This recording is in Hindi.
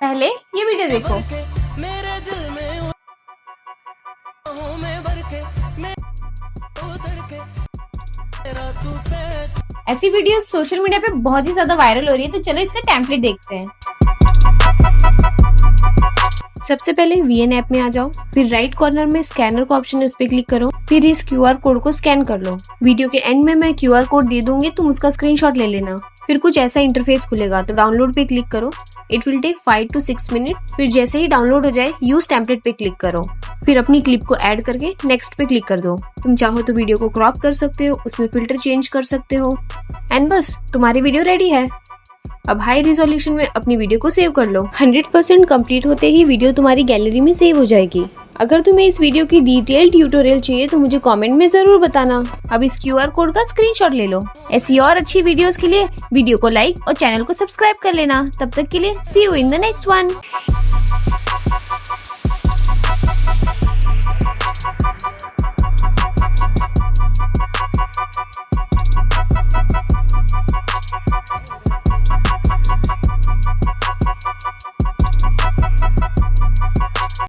पहले ये वीडियो देखो। मेरे दिल में हूँ मैं भर के, मैं उधर के तेरा तू पे। ऐसी वीडियो सोशल मीडिया पे बहुत ही ज्यादा वायरल हो रही है, तो चलो इसका टेम्पलेट देखते हैं। सबसे पहले VN ऐप में आ जाओ, फिर राइट कॉर्नर में स्कैनर का ऑप्शन है, उस पर क्लिक करो। फिर इस QR कोड को स्कैन कर लो। वीडियो के एंड में मैं QR कोड दे दूंगी, तुम उसका स्क्रीनशॉट ले लेना। फिर कुछ ऐसा इंटरफेस खुलेगा, तो डाउनलोड पे क्लिक करो। It will take 5 to 6 minute. फिर जैसे ही डाउनलोड हो जाए, यूज टेम्पलेट पे क्लिक करो। फिर अपनी क्लिप को ऐड करके नेक्स्ट पे क्लिक कर दो। तुम चाहो तो वीडियो को क्रॉप कर सकते हो, उसमें फिल्टर चेंज कर सकते हो, एंड बस तुम्हारी वीडियो रेडी है। अब हाई रिजोल्यूशन में अपनी वीडियो को सेव कर लो। 100% कंप्लीट होते ही वीडियो तुम्हारी गैलरी में सेव हो जाएगी। अगर तुम्हें इस वीडियो की डिटेल ट्यूटोरियल चाहिए तो मुझे कमेंट में जरूर बताना। अब इस QR कोड का स्क्रीनशॉट ले लो। ऐसी और अच्छी वीडियोस के लिए वीडियो को लाइक और चैनल को सब्सक्राइब कर लेना। तब तक के लिए see you in the next one.